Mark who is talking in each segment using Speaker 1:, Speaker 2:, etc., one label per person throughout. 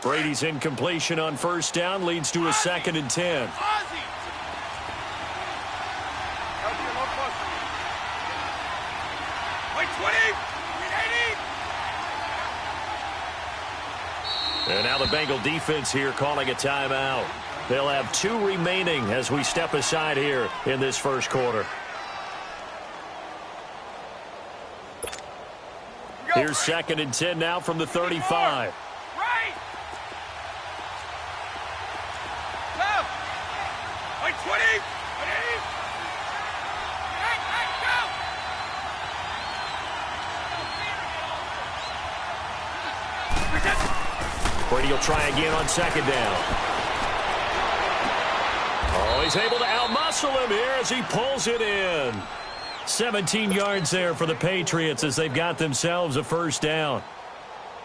Speaker 1: Brady's incompletion on first down leads to a 2nd and 10. And now the Bengal defense here calling a timeout. They'll have 2 remaining as we step aside here in this first quarter. Here's 2nd and 10 now from the 35.
Speaker 2: Right. Go. Wait, 20.
Speaker 1: Brady will try again on 2nd down. Oh, he's able to outmuscle him here as he pulls it in. 17 yards there for the Patriots as they've got themselves a first down.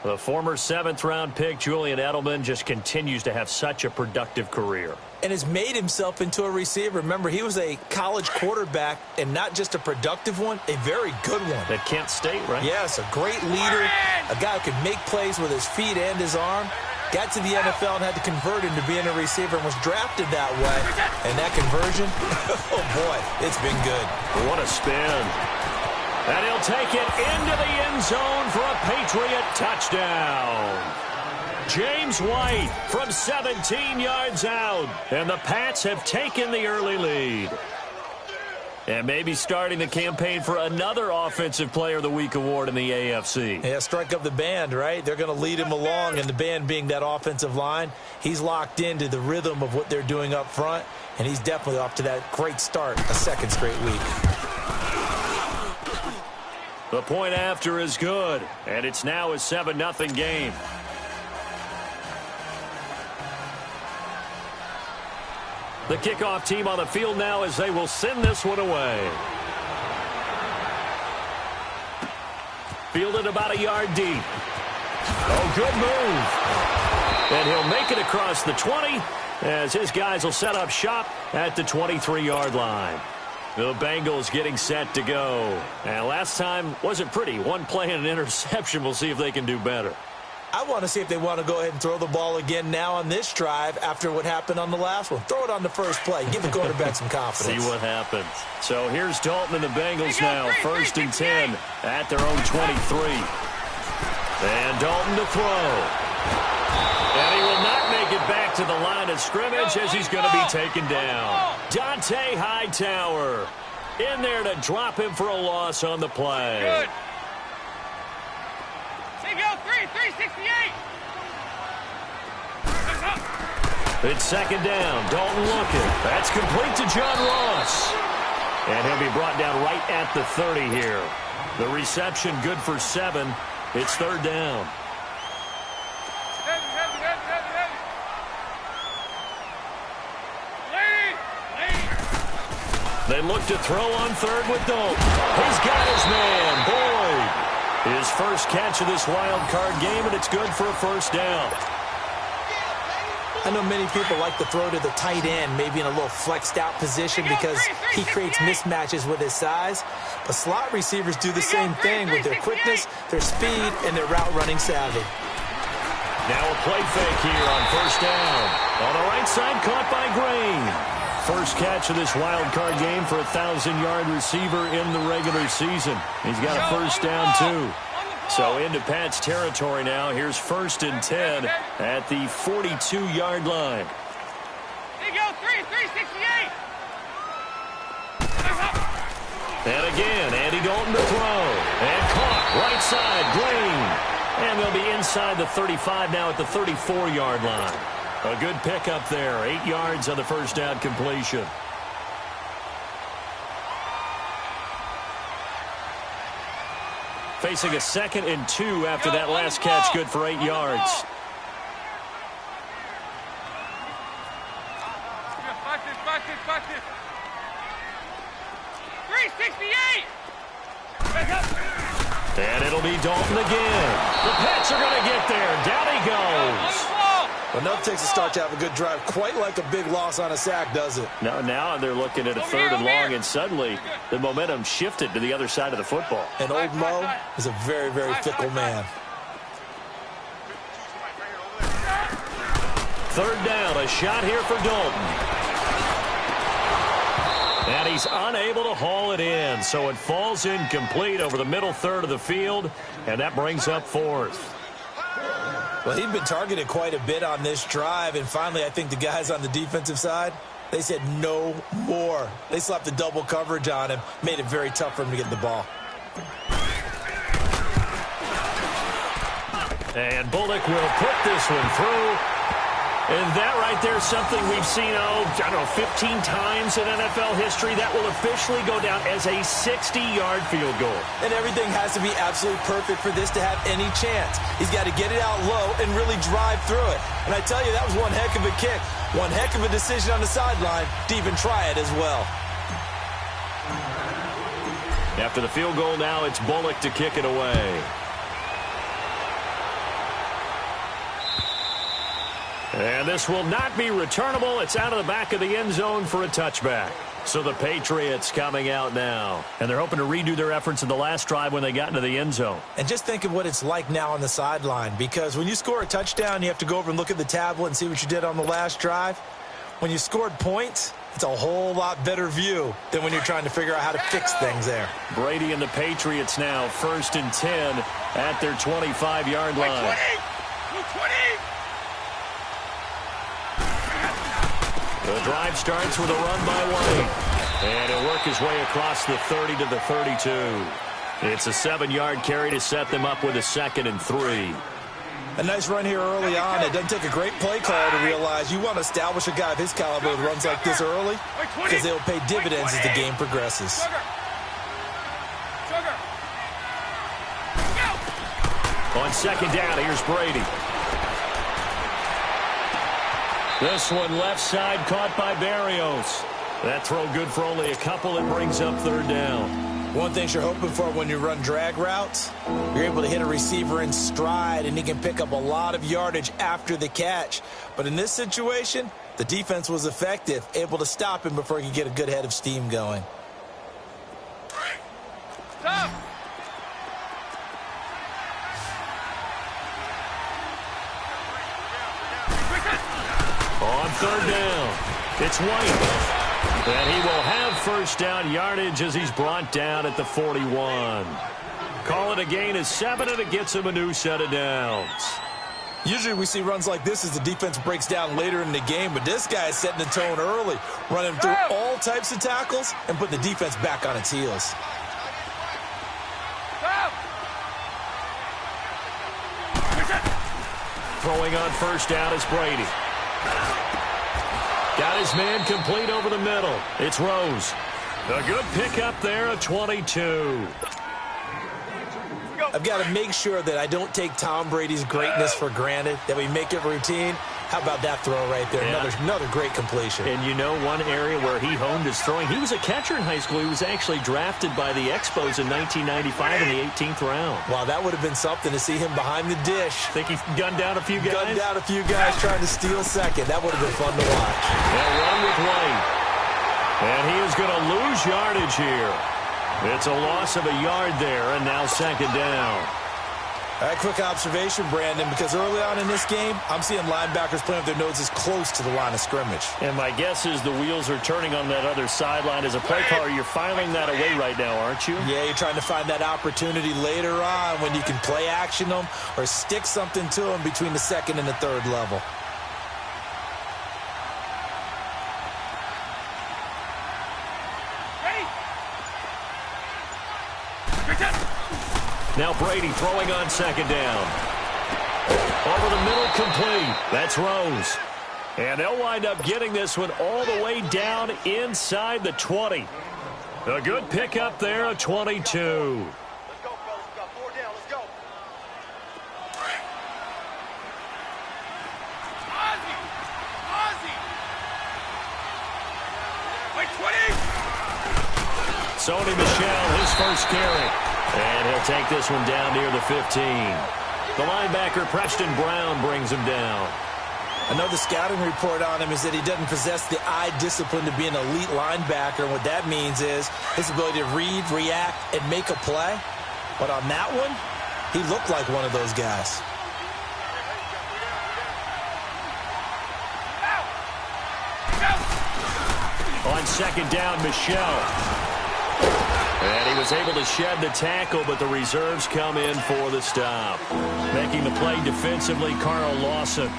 Speaker 1: The former 7th-round pick, Julian Edelman, just continues to have such a productive career.
Speaker 3: And has made himself into a receiver. Remember, he was a college quarterback, and not just a productive one, a very good one.
Speaker 1: At Kent State, right?
Speaker 3: Yes, a great leader, a guy who could make plays with his feet and his arm. Got to the NFL and had to convert into being a receiver and was drafted that way. And that conversion, oh boy, it's been good.
Speaker 1: What a spin. And he'll take it into the end zone for a Patriot touchdown. James White from 17 yards out. And the Pats have taken the early lead. And maybe starting the campaign for another Offensive Player of the Week award in the AFC.
Speaker 3: Yeah, strike up the band, right? They're going to lead him along, and the band being that offensive line, he's locked into the rhythm of what they're doing up front, and he's definitely off to that great start, a 2nd straight week.
Speaker 1: The point after is good, and it's now a 7-0 game. The kickoff team on the field now as they will send this one away. Fielded about a yard deep. Oh, good move. And he'll make it across the 20 as his guys will set up shop at the 23-yard line. The Bengals getting set to go. And last time wasn't pretty. One play and an interception. We'll see if they can do better.
Speaker 3: I want to see if they want to go ahead and throw the ball again now on this drive after what happened on the last one. Throw it on the first play. Give the quarterback some confidence.
Speaker 1: See what happens. So here's Dalton and the Bengals now. 1st and 10 at their own 23. And Dalton to throw. And he will not make it back to the line of scrimmage as he's going to be taken down. Dante Hightower in there to drop him for a loss on the play.
Speaker 2: Good. 368.
Speaker 1: It's 2nd down. Dalton looking. That's complete to John Ross. And he'll be brought down right at the 30 here. The reception good for 7. It's 3rd down. They look to throw on 3rd with Dalton. He's got his man, Boyd. His first catch of this wild card game, and it's good for a first down.
Speaker 3: I know many people like to throw to the tight end, maybe in a little flexed out position because he creates mismatches with his size. But slot receivers do the same thing with their quickness, their speed, and their route running savvy.
Speaker 1: Now a play fake here on first down. On the right side, caught by Green. First catch of this wild card game for a 1,000-yard receiver in the regular season. He's got a first down, too. So into Pat's territory now. Here's 1st and 10 at the 42-yard line.
Speaker 2: There you go, 368.
Speaker 1: And again, Andy Dalton to throw. And caught, right side, Green. And they'll be inside the 35 now at the 34-yard line. A good pickup there. 8 yards on the first down completion. Facing a 2nd and 2 after that last catch. Good for 8 yards. And it'll be Dalton again. The Pats are going to get there. Down he goes.
Speaker 3: Enough takes a start to have a good drive. Quite like a big loss on a sack, does it?
Speaker 1: No, now they're looking at a 3rd and long, and suddenly the momentum shifted to the other side of the football.
Speaker 3: And old Mo is a very, very fickle man.
Speaker 1: Third down, a shot here for Dalton. And he's unable to haul it in, so it falls incomplete over the middle third of the field, and that brings up fourth.
Speaker 3: Well, he'd been targeted quite a bit on this drive, and finally I think the guys on the defensive side, they said no more. They slapped the double coverage on him, made it very tough for him to get the ball.
Speaker 1: And Bullock will put this one through. And that right there is something we've seen, I don't know, 15 times in NFL history. That will officially go down as a 60-yard field goal.
Speaker 3: And everything has to be absolutely perfect for this to have any chance. He's got to get it out low and really drive through it. And I tell you, that was one heck of a kick. One heck of a decision on the sideline to even try it as well.
Speaker 1: After the field goal now, it's Bullock to kick it away. And this will not be returnable. It's out of the back of the end zone for a touchback. So the Patriots coming out now. And they're hoping to redo their efforts in the last drive when they got into the end zone.
Speaker 3: And just think of what it's like now on the sideline. Because when you score a touchdown, you have to go over and look at the tablet and see what you did on the last drive. When you scored points, it's a whole lot better view than when you're trying to figure out how to fix things there.
Speaker 1: Brady and the Patriots now 1st and 10 at their 25-yard line.
Speaker 2: 20!
Speaker 1: The drive starts with a run by White. And he'll work his way across the 30 to the 32. It's a 7-yard carry to set them up with a 2nd and 3.
Speaker 3: A nice run here early on. It doesn't take a great play call to realize you want to establish a guy of his caliber with runs like this early because they'll pay dividends as the game progresses.
Speaker 1: On 2nd down, here's Brady. This one left side caught by Barrios. That throw good for only a couple. It brings up 3rd down.
Speaker 3: One thing you're hoping for when you run drag routes, you're able to hit a receiver in stride and he can pick up a lot of yardage after the catch. But in this situation, the defense was effective, able to stop him before he could get a good head of steam going.
Speaker 2: Stop!
Speaker 1: On 3rd down, it's White. And he will have 1st down yardage as he's brought down at the 41. Call it a gain of 7, and it gets him a new set of downs.
Speaker 3: Usually we see runs like this as the defense breaks down later in the game, but this guy is setting the tone early, running through all types of tackles and putting the defense back on its heels.
Speaker 1: Throwing on 1st down is Brady. Got his man complete over the middle. It's Rose. A good pickup there at 22.
Speaker 3: I've got to make sure that I don't take Tom Brady's greatness for granted, that we make it routine. How about that throw right there? Yeah. Another great completion.
Speaker 1: And you know one area where he honed his throwing? He was a catcher in high school. He was actually drafted by the Expos in 1995 in the 18th round.
Speaker 3: Wow, that would have been something to see him behind the dish.
Speaker 1: Think he gunned down a few guys?
Speaker 3: Gunned down a few guys trying to steal second. That would have been fun to watch.
Speaker 1: They'll run with White. And he is going to lose yardage here. It's a loss of a yard there, and now 2nd down.
Speaker 3: All right, quick observation, Brandon, because early on in this game, I'm seeing linebackers playing with their noses close to the line of scrimmage.
Speaker 1: And my guess is the wheels are turning on that other sideline. As a play caller, you're filing that away right now, aren't you?
Speaker 3: Yeah, you're trying to find that opportunity later on when you can play action them or stick something to them between the 2nd and the 3rd level.
Speaker 1: Now Brady throwing on 2nd down. Over the middle, complete. That's Rose. And they'll wind up getting this one all the way down inside the 20. A good pickup there at 22.
Speaker 2: Let's go, fellas. We got 4 down. Let's go. Ozzie! Wait, 20!
Speaker 1: Sony Michel, his 1st carry. And he'll take this one down near the 15. The linebacker, Preston Brown, brings him down.
Speaker 3: I know the scouting report on him is that he doesn't possess the eye discipline to be an elite linebacker. And what that means is his ability to read, react, and make a play. But on that one, he looked like one of those guys.
Speaker 1: On second down, Michelle. And he was able to shed the tackle, but the reserves come in for the stop. Making the play defensively, Carl Lawson.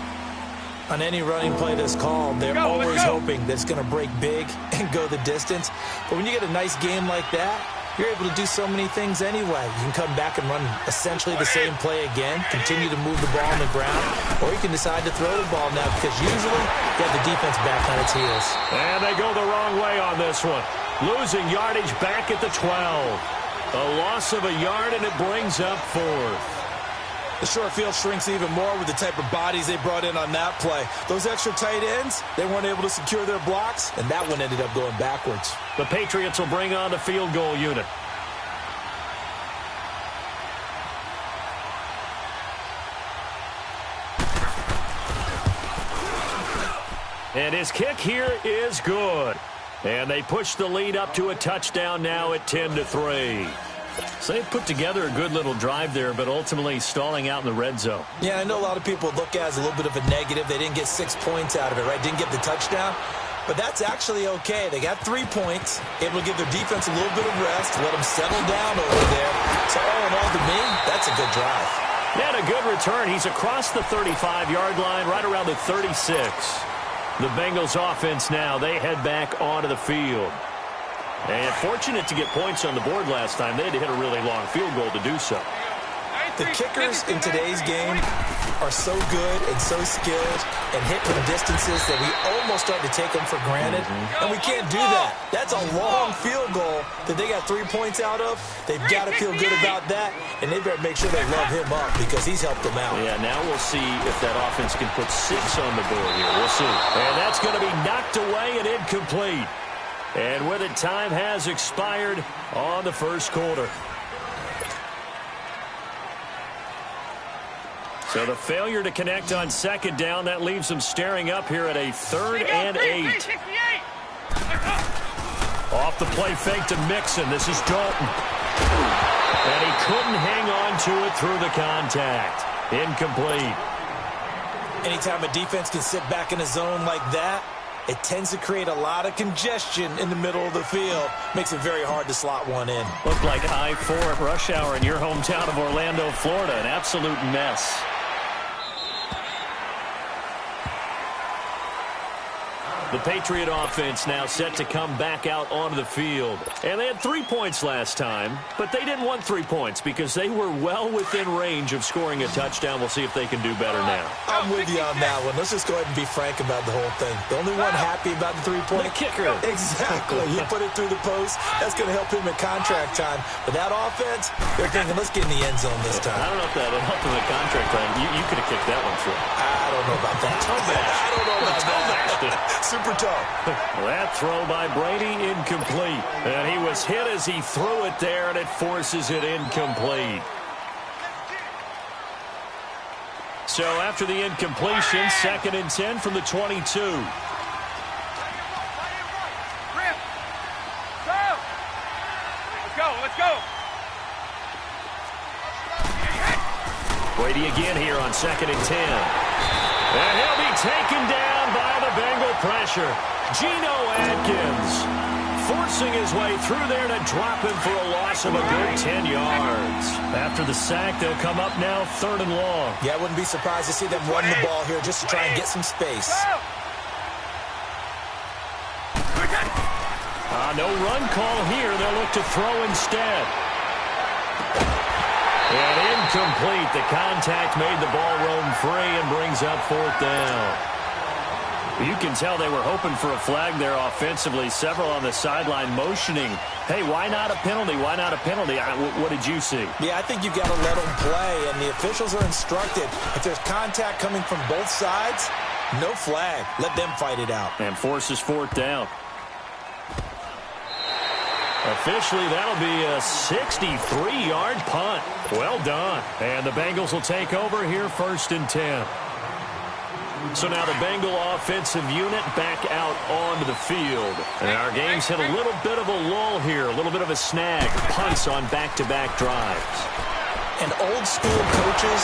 Speaker 3: On any running play that's called, they're always hoping that it's going to break big and go the distance. But when you get a nice game like that, you're able to do so many things anyway. You can come back and run essentially the same play again, continue to move the ball on the ground, or you can decide to throw the ball now because usually you have the defense back on its heels.
Speaker 1: And they go the wrong way on this one. Losing yardage back at the 12. A loss of a yard, and it brings up fourth.
Speaker 3: The short field shrinks even more with the type of bodies they brought in on that play. Those extra tight ends, they weren't able to secure their blocks, and that one ended up going backwards.
Speaker 1: The Patriots will bring on the field goal unit. And his kick here is good. And they push the lead up to a touchdown now at 10-3. So they put together a good little drive there, but ultimately stalling out in the red zone.
Speaker 3: Yeah, I know a lot of people look at it as a little bit of a negative. They didn't get 6 points out of it, right? Didn't get the touchdown. But that's actually okay. They got 3 points, able to give their defense a little bit of rest, let them settle down over there. So all in all, to me, that's a good drive.
Speaker 1: And a good return. He's across the 35-yard line, right around the 36. The Bengals offense now, they head back onto the field. And fortunate to get points on the board last time. They had to hit a really long field goal to do so.
Speaker 3: The kickers in today's game are so good and so skilled and hit from distances that we almost start to take them for granted. And we can't do that. That's a long field goal that they got 3 points out of. They've got to feel good about that, and they better make sure they love him up because he's helped them out.
Speaker 1: Yeah, now we'll see if that offense can put 6 on the board here. We'll see. And that's going to be knocked away and incomplete. And with it, time has expired on the first quarter. So the failure to connect on second down, that leaves them staring up here at a 3rd and 8. Off the play fake to Mixon. This is Dalton. And he couldn't hang on to it through the contact. Incomplete.
Speaker 3: Anytime a defense can sit back in a zone like that, it tends to create a lot of congestion in the middle of the field. Makes it very hard to slot one in.
Speaker 1: Looked like I-4 at rush hour in your hometown of Orlando, Florida. An absolute mess. The Patriot offense now set to come back out onto the field. And they had 3 points last time, but they didn't want 3 points because they were well within range of scoring a touchdown. We'll see if they can do better now.
Speaker 3: I'm with you on that one. Let's just go ahead and be frank about the whole thing. The only one happy about the 3-point?
Speaker 1: The kicker.
Speaker 3: Exactly. He put it through the post. That's going to help him in contract time. But that offense, they're thinking, let's get in the end zone this time.
Speaker 1: I don't know if that helped him in contract time. You could have kicked that one through.
Speaker 3: I don't know about that. I don't know about that. Super tough.
Speaker 1: That throw by Brady, incomplete. And he was hit as he threw it there, and it forces it incomplete. So after the incompletion, 2nd and 10 from the 22.
Speaker 2: Let's go.
Speaker 1: Brady again here on 2nd and 10. And he'll be taken down by the Bengal pressure. Geno Atkins forcing his way through there to drop him for a loss of a good 10 yards. After the sack, they'll come up now 3rd and long.
Speaker 3: Yeah, I wouldn't be surprised to see them run the ball here just to try and get some space.
Speaker 1: No run call here. They'll look to throw instead. And incomplete. The contact made the ball roam free and brings up 4th down. You can tell they were hoping for a flag there offensively. Several on the sideline motioning, hey, why not a penalty? Why not a penalty? What did you see?
Speaker 3: Yeah, I think you've got to let them play, and the officials are instructed. If there's contact coming from both sides, no flag. Let them fight it out.
Speaker 1: And forces 4th down. Officially, that'll be a 63-yard punt. Well done. And the Bengals will take over here 1st and 10. So now the Bengal offensive unit back out onto the field. And our game's hit a little bit of a lull here, a little bit of a snag. Punts on back-to-back drives.
Speaker 3: And old-school coaches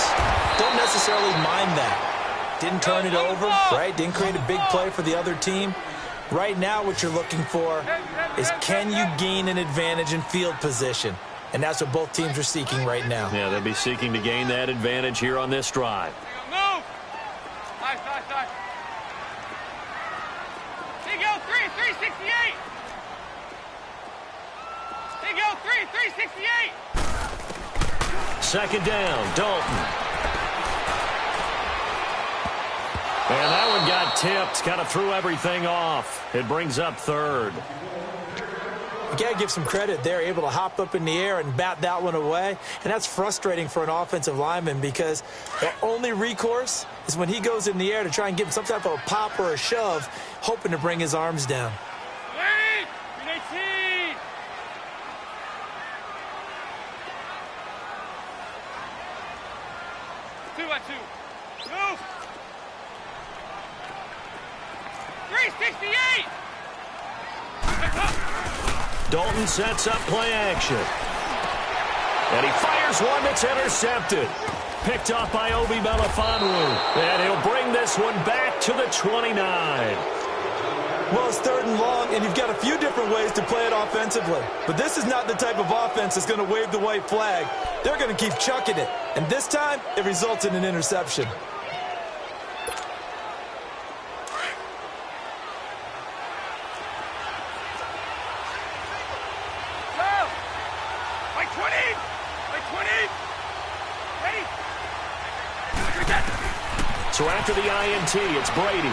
Speaker 3: don't necessarily mind that. Didn't turn it over, right? Didn't create a big play for the other team. Right now what you're looking for is, can you gain an advantage in field position? And that's what both teams are seeking right now.
Speaker 1: Yeah, they'll be seeking to gain that advantage here on this drive.
Speaker 2: Move! Nice. There you go, 368! There you go, 368!
Speaker 1: Second down, Dalton. And that one got tipped, kind of threw everything off. It brings up third.
Speaker 3: You got to give some credit. They're able to hop up in the air and bat that one away. And that's frustrating for an offensive lineman because the only recourse is when he goes in the air to try and give him some type of a pop or a shove, hoping to bring his arms down.
Speaker 2: Wait! 18! Two by two. Move! 368!
Speaker 1: Dalton sets up play action. And he fires one that's intercepted. Picked off by Obi Melifonwu. And he'll bring this one back to the 29.
Speaker 3: Well, it's third and long, and you've got a few different ways to play it offensively. But this is not the type of offense that's going to wave the white flag. They're going to keep chucking it. And this time, it results in an interception.
Speaker 1: So after the INT, it's Brady.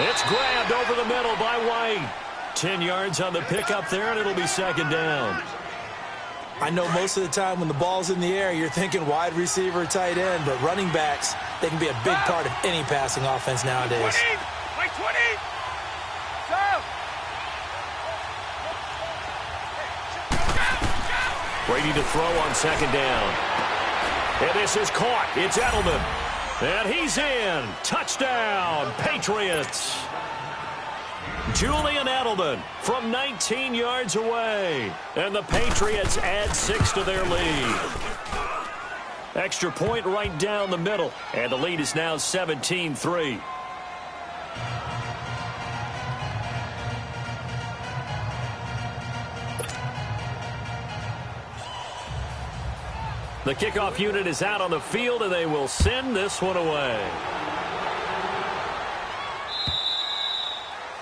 Speaker 1: It's grabbed over the middle by White. 10 yards on the pickup there, and it'll be second down.
Speaker 3: I know most of the time when the ball's in the air, you're thinking wide receiver, tight end, but running backs, they can be a big part of any passing offense nowadays.
Speaker 2: 20!
Speaker 1: Brady to throw on second down. And this is caught. It's Edelman. And he's in. Touchdown, Patriots. Julian Edelman from 19 yards away. And the Patriots add 6 to their lead. Extra point right down the middle. And the lead is now 17-3. The kickoff unit is out on the field, and they will send this one away.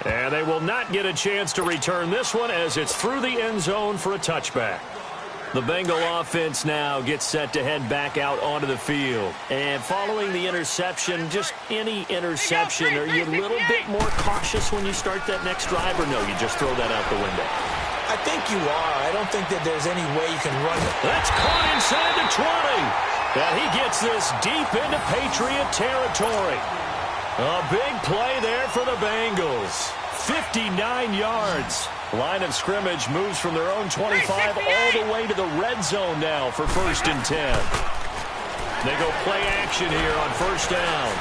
Speaker 1: And they will not get a chance to return this one as it's through the end zone for a touchback. The Bengal offense now gets set to head back out onto the field. And following the interception, just any interception, are you a little bit more cautious when you start that next drive, or no, you just throw that out the window?
Speaker 3: I think you are. I don't think that there's any way you can run it.
Speaker 1: That's caught inside the 20. And he gets this deep into Patriot territory. A big play there for the Bengals. 59 yards. Line of scrimmage moves from their own 25 all the way to the red zone now for 1st and 10. They go play action here on first down.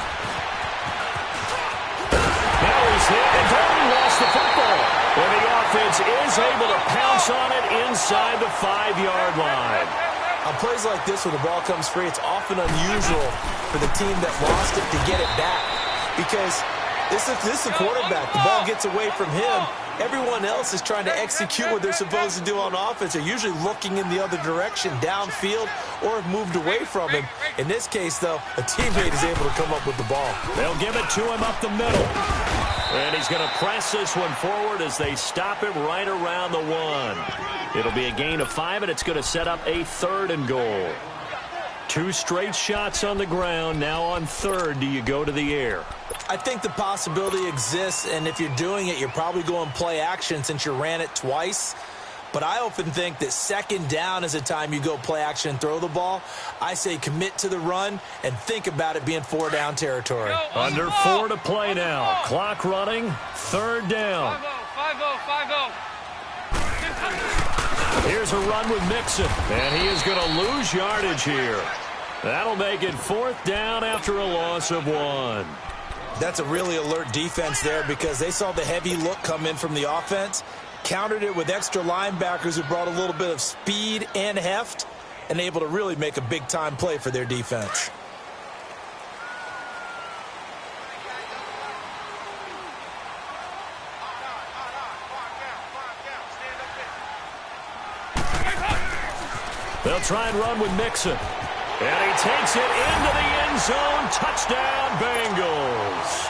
Speaker 1: Now he's hit and Dalton lost the football. And the offense is able to pounce on it inside the 5-yard line.
Speaker 3: On plays like this where the ball comes free, it's often unusual for the team that lost it to get it back. Because this is the quarterback. The ball gets away from him. Everyone else is trying to execute what they're supposed to do on offense. They're usually looking in the other direction, downfield, or have moved away from him. In this case, though, a teammate is able to come up with the ball.
Speaker 1: They'll give it to him up the middle. And he's going to press this one forward as they stop him right around the 1. It'll be a gain of 5, and it's going to set up a 3rd and goal. 2 straight shots on the ground. Now on 3rd, do you go to the air?
Speaker 3: I think the possibility exists, and if you're doing it, you're probably going play action since you ran it twice. But I often think that 2nd down is a time you go play action and throw the ball. I say commit to the run and think about it being 4-down territory.
Speaker 1: Under 4 to play now. Clock running. 3rd down.
Speaker 2: 5-0.
Speaker 1: Here's a run with Mixon. And he is going to lose yardage here. That'll make it 4th down after a loss of 1.
Speaker 3: That's a really alert defense there because they saw the heavy look come in from the offense, countered it with extra linebackers who brought a little bit of speed and heft, and able to really make a big-time play for their defense.
Speaker 1: They'll try and run with Mixon. And he takes it into the end zone. Touchdown, Bengals.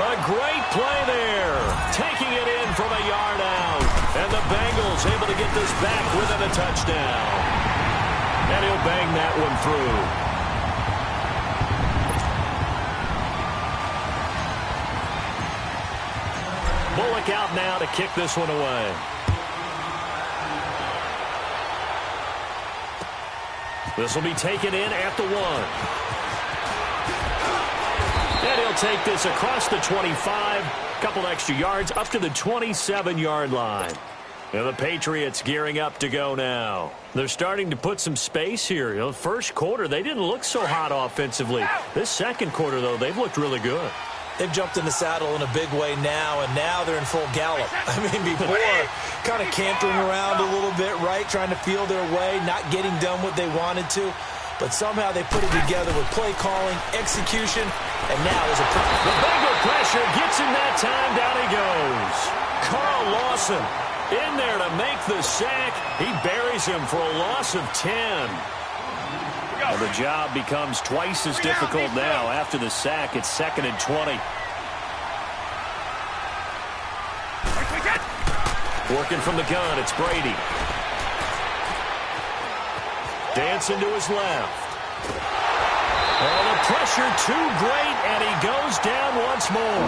Speaker 1: A great play there. Taking it in from a yard out. And the Bengals able to get this back within a touchdown. And he'll bang that one through. Bullock out now to kick this one away. This will be taken in at the 1. And he'll take this across the 25. Couple extra yards up to the 27-yard line. And the Patriots gearing up to go now. They're starting to put some space here. You know, first quarter, they didn't look so hot offensively. This second quarter, though, they've looked really good.
Speaker 3: They've jumped in the saddle in a big way now, and now they're in full gallop. I mean, before, kind of cantering around a little bit, right, trying to feel their way, not getting done what they wanted to. But somehow they put it together with play calling, execution, and now there's a problem.
Speaker 1: The Bengal pressure gets him that time. Down he goes. Carl Lawson in there to make the sack. He buries him for a loss of 10. Well, the job becomes twice as difficult now. After the sack, it's 2nd and 20. Working from the gun, it's Brady. Dancing to his left. Oh, the pressure too great, and he goes down once more.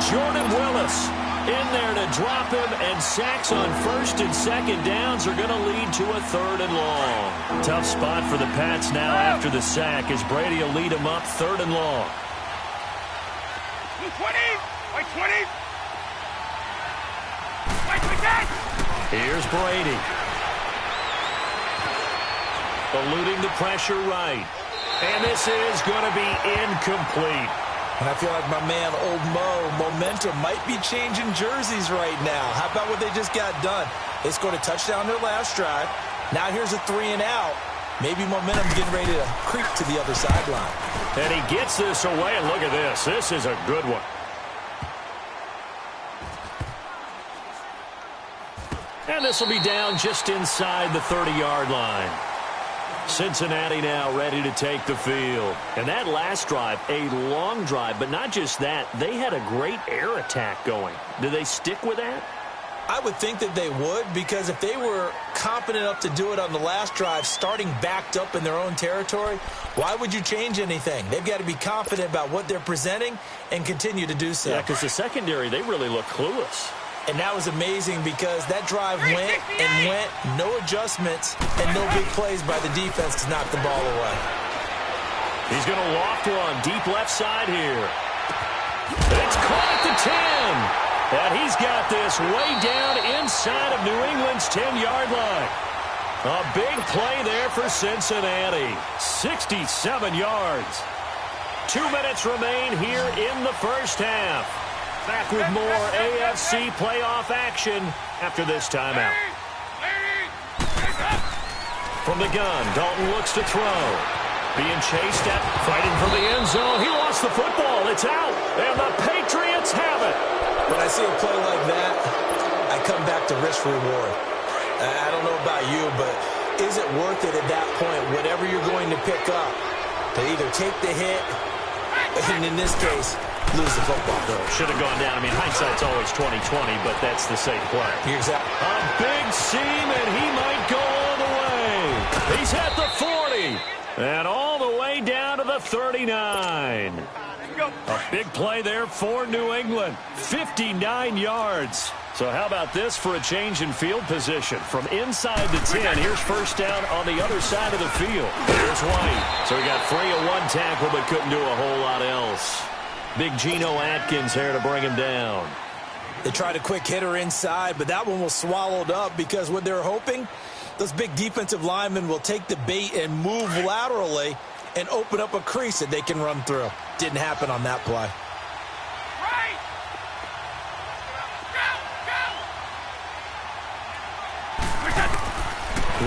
Speaker 1: Jordan Willis in there to drop him, and sacks on 1st and 2nd downs are going to lead to a 3rd and long. Tough spot for the Pats now after the sack as Brady will lead him up 3rd and long.
Speaker 2: 20! By 20!
Speaker 1: Here's Brady. Eluding the pressure right. And this is going to be incomplete.
Speaker 3: And I feel like my man, Old Mo, momentum might be changing jerseys right now. How about what they just got done? They scored a touchdown their last drive. Now here's a 3 and out. Maybe momentum's getting ready to creep to the other sideline.
Speaker 1: And he gets this away, and look at this. This is a good one. And this will be down just inside the 30-yard line. Cincinnati now ready to take the field. And that last drive, a long drive, but not just that. They had a great air attack going. Do they stick with that?
Speaker 3: I would think that they would, because if they were confident enough to do it on the last drive, starting backed up in their own territory, why would you change anything? They've got to be confident about what they're presenting and continue to do so.
Speaker 1: Yeah, because the secondary, they really look clueless.
Speaker 3: And that was amazing because that drive went and went, no adjustments, and no big plays by the defense to knock the ball away.
Speaker 1: He's going to loft one deep left side here. It's caught at the 10. And he's got this way down inside of New England's 10-yard line. A big play there for Cincinnati. 67 yards. 2 minutes remain here in the first half. Back with more AFC playoff action after this timeout. From the gun, Dalton looks to throw. Being chased at, fighting for the end zone. He lost the football. It's out. And the Patriots have it.
Speaker 3: When I see a play like that, I come back to risk reward. I don't know about you, but is it worth it at that point, whatever you're going to pick up, to either take the hit, and in this case, lose the football?
Speaker 1: Should have gone down. I mean, hindsight's always 20/20, but that's the safe play.
Speaker 3: Exactly.
Speaker 1: A big seam, and he might go all the way. He's at the 40, and all the way down to the 39. A big play there for New England. 59 yards. So how about this for a change in field position? From inside the 10, here's first down on the other side of the field. Here's White. So he got free of one tackle, but couldn't do a whole lot else. Big Geno Atkins here to bring him down.
Speaker 3: They tried a quick hitter inside, but that one was swallowed up because what they're hoping, those big defensive linemen will take the bait and move laterally and open up a crease that they can run through. Didn't happen on that play.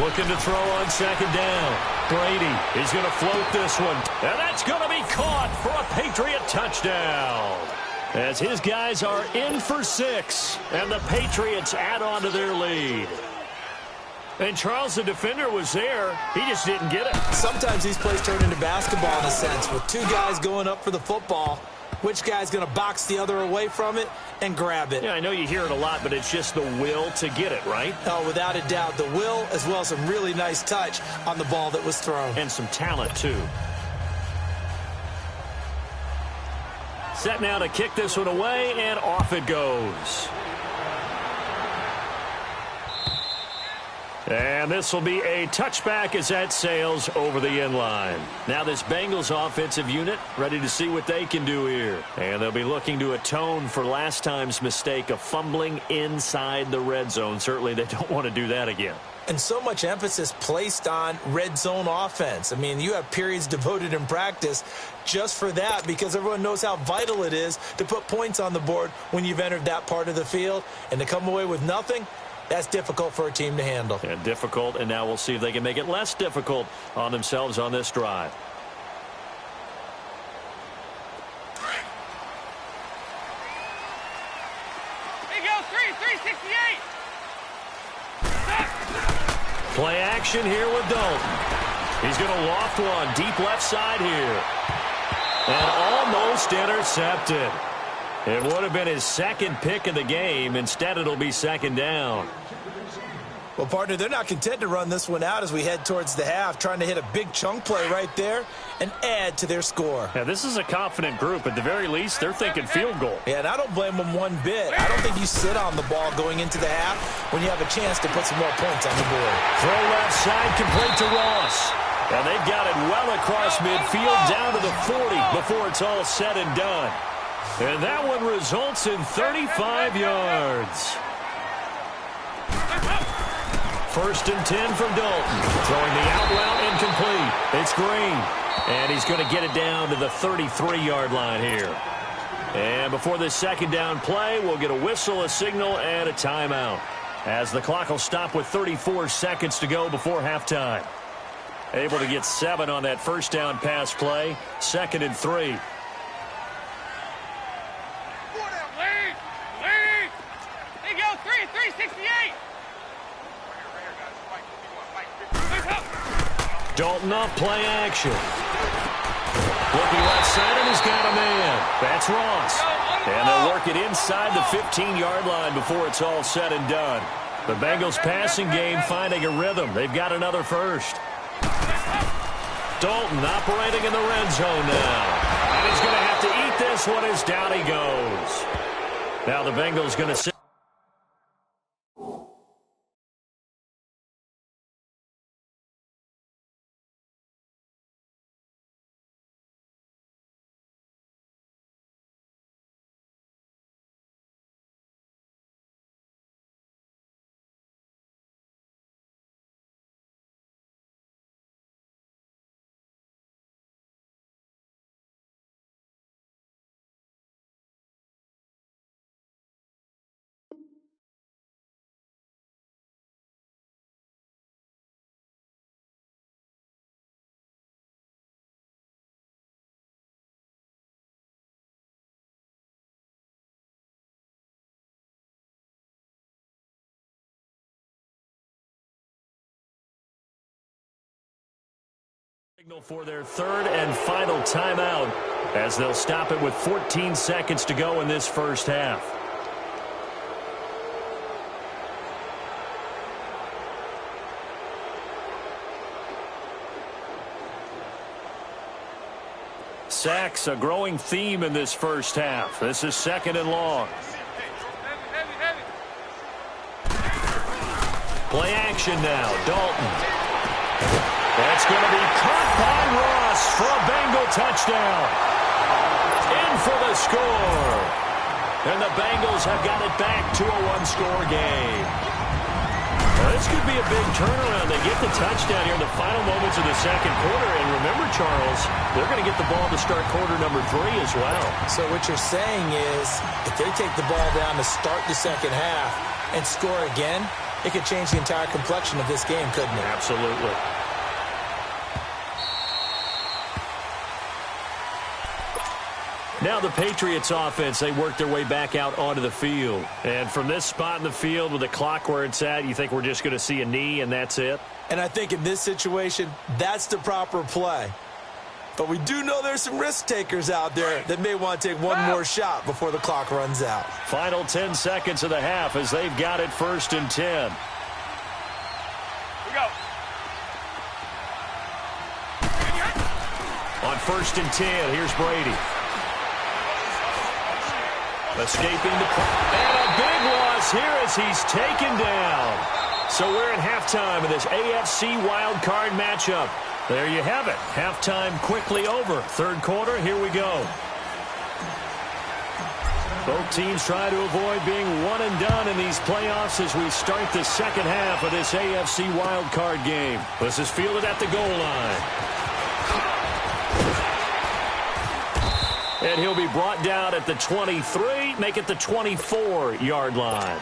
Speaker 1: Looking to throw on second down. Brady is going to float this one. And that's going to be caught for a Patriot touchdown. As his guys are in for 6. And the Patriots add on to their lead. And Charles, the defender, was there. He just didn't get it.
Speaker 3: Sometimes these plays turn into basketball in a sense, with two guys going up for the football. Which guy's going to box the other away from it and grab it?
Speaker 1: Yeah, I know you hear it a lot, but it's just the will to get it, right?
Speaker 3: Oh, without a doubt. The will, as well as some really nice touch on the ball that was thrown.
Speaker 1: And some talent, too. Set now to kick this one away, and off it goes. And this will be a touchback as that sails over the end line. Now this Bengals offensive unit ready to see what they can do here. And they'll be looking to atone for last time's mistake of fumbling inside the red zone. Certainly they don't want to do that again.
Speaker 3: And so much emphasis placed on red zone offense. I mean, you have periods devoted in practice just for that because everyone knows how vital it is to put points on the board when you've entered that part of the field. And to come away with nothing, that's difficult for a team to handle.
Speaker 1: And difficult, and now we'll see if they can make it less difficult on themselves on this drive.
Speaker 2: Here you go, 368.
Speaker 1: Play action here with Dalton. He's going to loft one deep left side here. And almost intercepted. It would have been his second pick of the game. Instead, it'll be second down.
Speaker 3: Well, partner, they're not content to run this one out as we head towards the half, trying to hit a big chunk play right there and add to their score.
Speaker 1: Yeah, this is a confident group. At the very least, they're thinking field goal.
Speaker 3: Yeah, and I don't blame them one bit. I don't think you sit on the ball going into the half when you have a chance to put some more points on the board.
Speaker 1: Throw left side, complete to Ross. And they've got it well across midfield down to the 40 before it's all said and done. And that one results in 35 yards. First and 10 from Dalton. Throwing the out route incomplete. It's Green. And he's going to get it down to the 33-yard line here. And before this second down play, we'll get a whistle, a signal, and a timeout. As the clock will stop with 34 seconds to go before halftime. Able to get 7 on that first down pass play. 2nd and 3.
Speaker 2: There you go, 368.
Speaker 1: Dalton off play action. Looking left side, and he's got a man. That's Ross. And they'll work it inside the 15-yard line before it's all said and done. The Bengals passing game finding a rhythm. They've got another first. Dalton operating in the red zone now. And he's going to have to eat this one as down he goes. Now the Bengals going to sit. Signal for their third and final timeout as they'll stop it with 14 seconds to go in this first half. Sacks, a growing theme in this first half. This is 2nd and long.
Speaker 2: Heavy.
Speaker 1: Play action now, Dalton. That's going to be caught by Ross for a Bengal touchdown. In for the score. And the Bengals have got it back to a one-score game. Now, this could be a big turnaround. They get the touchdown here in the final moments of the second quarter. And remember, Charles, they're going to get the ball to start quarter number 3 as well. So
Speaker 3: what you're saying is if they take the ball down to start the second half and score again, it could change the entire complexion of this game, couldn't it?
Speaker 1: Absolutely. Now the Patriots offense, they work their way back out onto the field. And from this spot in the field with the clock where it's at, you think we're just going to see a knee and that's it?
Speaker 3: And I think in this situation, that's the proper play. But we do know there's some risk takers out there that may want to take one more shot before the clock runs out.
Speaker 1: Final 10 seconds of the half as they've got it 1st and 10.
Speaker 2: Here we go.
Speaker 1: On 1st and 10, here's Brady. Escaping the play. And a big loss here as he's taken down. So we're in halftime of this AFC wildcard matchup. There you have it. Halftime quickly over. 3rd quarter, here we go. Both teams try to avoid being one and done in these playoffs as we start the 2nd half of this AFC wildcard game. This is fielded at the goal line. And he'll be brought down at the 23, make it the 24-yard line.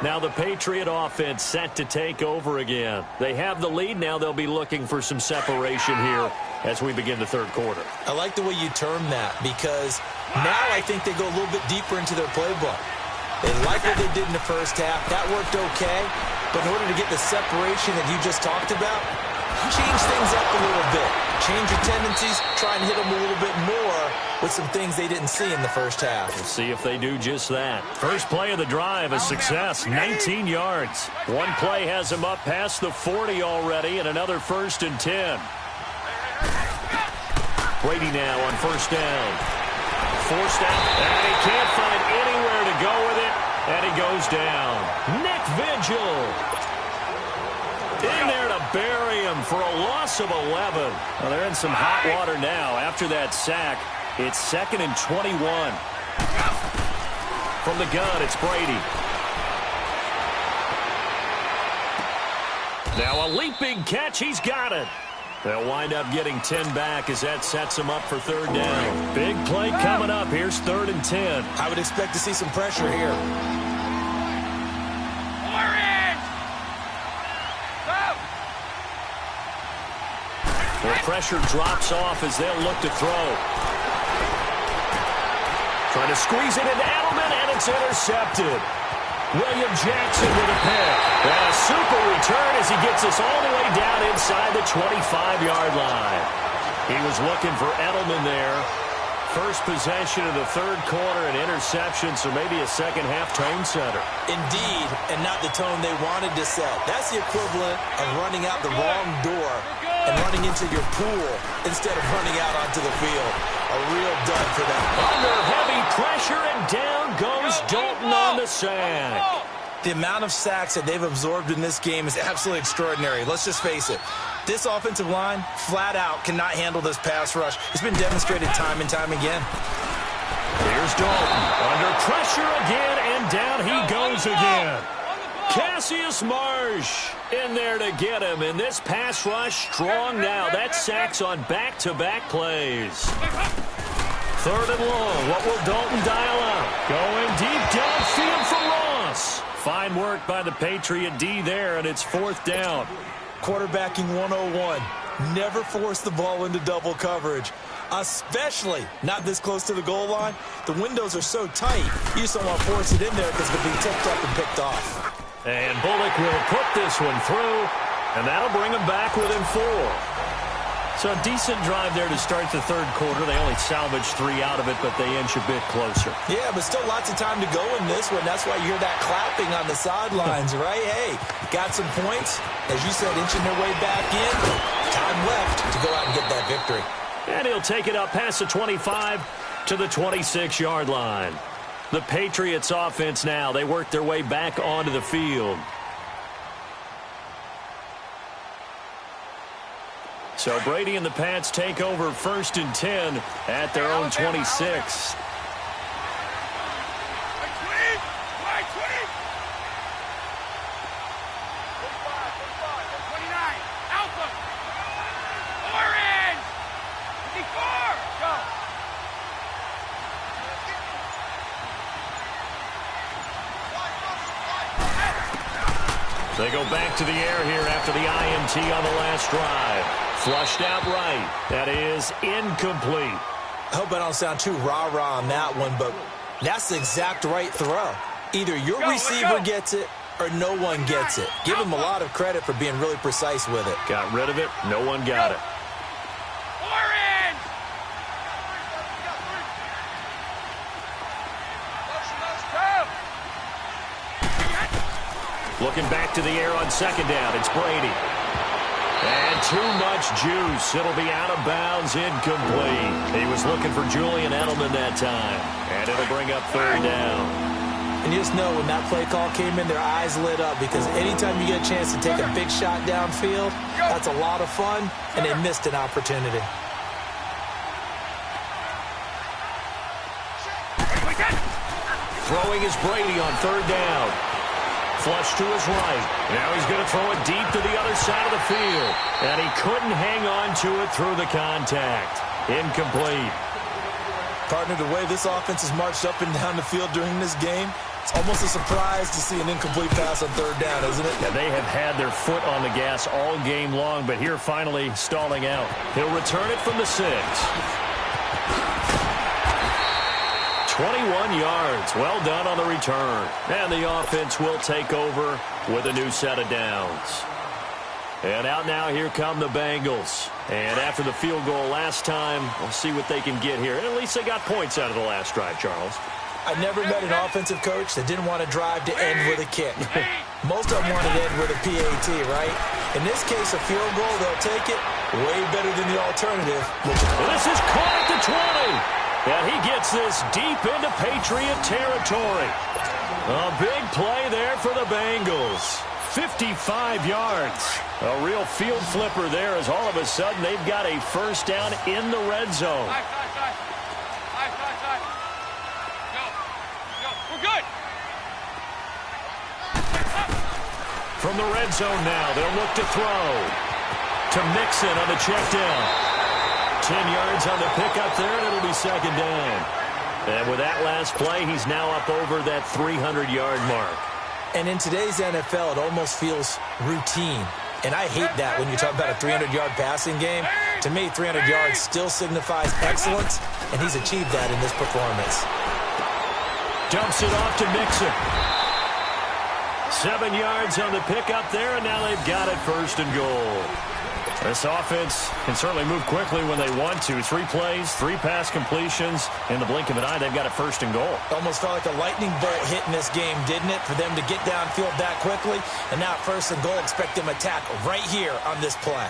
Speaker 1: Now the Patriot offense set to take over again. They have the lead. Now they'll be looking for some separation here as we begin the 3rd quarter.
Speaker 3: I like the way you term that because now I think they go a little bit deeper into their playbook. They like what they did in the 1st half. That worked okay. But in order to get the separation that you just talked about, change things up a little bit. Change your tendencies. Try and hit them a little bit more with some things they didn't see in the 1st half.
Speaker 1: We'll see if they do just that. First play of the drive, a success, 19 yards. One play has him up past the 40 already, and another 1st and 10. Brady now on 1st down. Forced out, and he can't find anywhere to go with it, and he goes down. Nick Vigil in there to bury him for a loss of 11. Well, they're in some hot water now after that sack. It's 2nd and 21. From the gun, it's Brady. Now a leaping catch. He's got it. They'll wind up getting 10 back as that sets him up for 3rd down. Big play coming up. Here's 3rd and 10.
Speaker 3: I would expect to see some pressure here.
Speaker 2: Orange! Go!
Speaker 1: The pressure drops off as they'll look to throw. Trying to squeeze it into Edelman, and it's intercepted. William Jackson with a pick. And a super return as he gets us all the way down inside the 25-yard line. He was looking for Edelman there. First possession of the 3rd quarter, an interception, so maybe a 2nd half tone setter.
Speaker 3: Indeed, and not the tone they wanted to set. That's the equivalent of running out the wrong door and running into your pool instead of running out onto the field. A real dud for them.
Speaker 1: Under heavy pressure, and down goes Dalton on the sack.
Speaker 3: The amount of sacks that they've absorbed in this game is absolutely extraordinary. Let's just face it. This offensive line, flat out, cannot handle this pass rush. It's been demonstrated time and time again.
Speaker 1: Here's Dalton. Under pressure again, and down he goes again. Cassius Marsh in there to get him. And this pass rush strong now. That's sacks on back-to-back plays. 3rd and long. What will Dalton dial up? Going deep downfield for Ross. Fine work by the Patriot D there, and it's 4th down.
Speaker 3: Quarterbacking 101. Never force the ball into double coverage, especially not this close to the goal line. The windows are so tight, you just don't want to force it in there because it'll be tipped up and picked off.
Speaker 1: And Bullock will put this one through, and that'll bring him back within 4. So a decent drive there to start the 3rd quarter. They only salvaged 3 out of it, but they inch a bit closer.
Speaker 3: Yeah, but still lots of time to go in this one. That's why you hear that clapping on the sidelines, right? Hey, got some points. As you said, inching their way back in. Time left to go out and get that victory.
Speaker 1: And he'll take it up past the 25 to the 26-yard line. The Patriots offense now, they work their way back onto the field. So Brady and the Pats take over 1st and 10 at their own 26. They go back to the air here after the INT on the last drive. Flushed out right. That is incomplete.
Speaker 3: I hope I don't sound too rah-rah on that one, but that's the exact right throw. Either your receiver gets it or no one gets it. Give him a lot of credit for being really precise with it.
Speaker 1: Got rid of it. No one got it.
Speaker 2: Orange!
Speaker 1: Looking back to the air on second down. It's Brady. And too much juice. It'll be out of bounds, incomplete. He was looking for Julian Edelman that time. And it'll bring up third down.
Speaker 3: And you just know when that play call came in, their eyes lit up because anytime you get a chance to take a big shot downfield, that's a lot of fun, and they missed an opportunity.
Speaker 1: Throwing is Brady on third down. Flush to his right. Now he's going to throw it deep to the other side of the field. And he couldn't hang on to it through the contact. Incomplete.
Speaker 3: Partner, the way this offense has marched up and down the field during this game, it's almost a surprise to see an incomplete pass on third down, isn't it?
Speaker 1: Yeah, they have had their foot on the gas all game long, but here finally stalling out. He'll return it from the 6. 21 yards. Well done on the return. And the offense will take over with a new set of downs. And out now, here come the Bengals. And after the field goal last time, we'll see what they can get here. And at least they got points out of the last drive, Charles.
Speaker 3: I never met an offensive coach that didn't want to drive to end with a kick. Most of them wanted to end with a PAT, right? In this case, a field goal, they'll take it way better than the alternative.
Speaker 1: This is caught at the 20. And he gets this deep into Patriot territory. A big play there for the Bengals. 55 yards. A real field flipper there as all of a sudden they've got a first down in the red zone.
Speaker 2: Go. We're good.
Speaker 1: From the red zone now, they'll look to throw. To Mixon on the check down. 10 yards on the pickup there, and it'll be second down. And with that last play, he's now up over that 300-yard mark.
Speaker 3: And in today's NFL, it almost feels routine. And I hate that when you talk about a 300-yard passing game. To me, 300 yards still signifies excellence, and he's achieved that in this performance.
Speaker 1: Dumps it off to Mixon. 7 yards on the pickup there, and now they've got it first and goal. This offense can certainly move quickly when they want to. 3 plays, 3 pass completions. In the blink of an eye, they've got it first and goal.
Speaker 3: Almost felt like a lightning bolt hit in this game, didn't it? For them to get downfield that quickly. And now first and goal, expect them to attack right here on this play.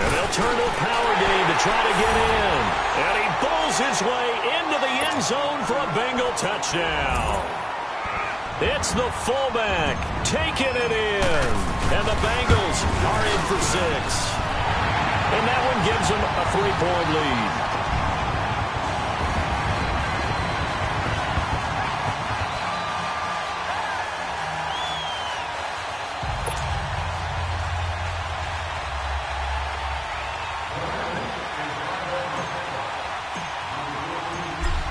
Speaker 1: And they'll turn to a power game to try to get in. And he bowls his way into the end zone for a Bengal touchdown. It's the fullback taking it in. And the Bengals are in for 6. And that one gives them a 3-point lead.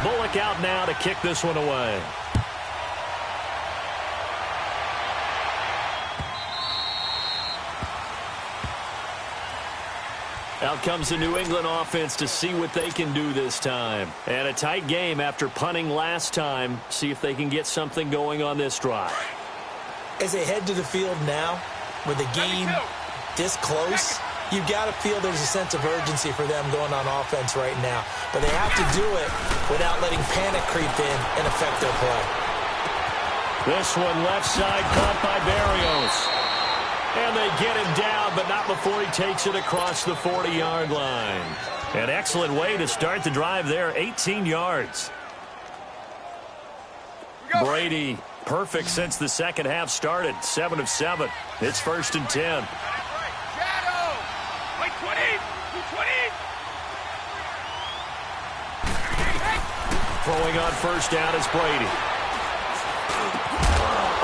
Speaker 1: Bullock out now to kick this one away. Out comes the New England offense to see what they can do this time. And a tight game after punting last time. See if they can get something going on this drive.
Speaker 3: As they head to the field now, with the game this close, you've got to feel there's a sense of urgency for them going on offense right now. But they have to do it without letting panic creep in and affect their play.
Speaker 1: This one left side caught by Berrios. And they get him down, but not before he takes it across the 40-yard line. An excellent way to start the drive there, 18 yards. Brady, perfect since the second half started, 7 of 7. It's first and 10.
Speaker 2: Shadow! Like 20! 20!
Speaker 1: Throwing on first down is Brady.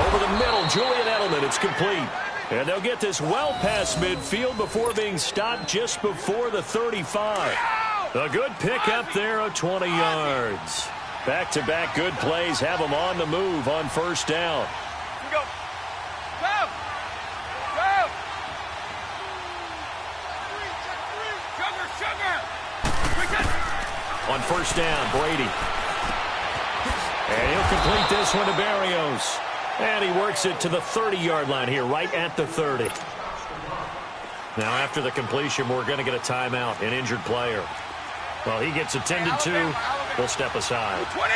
Speaker 1: Over the middle, Julian Edelman, it's complete. And they'll get this well past midfield before being stopped just before the 35. A good pickup there of 20 yards. Back-to-back good plays have them on the move on first down.
Speaker 2: Go! Go! Go! Sugar!
Speaker 1: on first down. Brady. And he'll complete this one to Berrios. And he works it to the 30-yard line here, right at the 30. Now, after the completion, we're going to get a timeout, an injured player. Well, he gets attended to. We'll step aside.
Speaker 2: 20!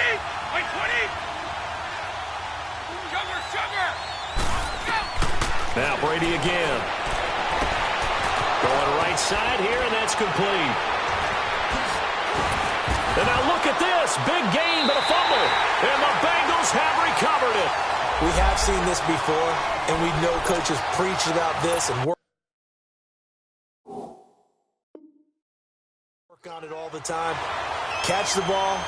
Speaker 2: Wait, 20! Sugar!
Speaker 1: Now Brady again. Going right side here, and that's complete. And now look at this. Big gain, but a fumble. And the Bengals have recovered it.
Speaker 3: We have seen this before, and we know coaches preach about this and work on it all the time. Catch the ball.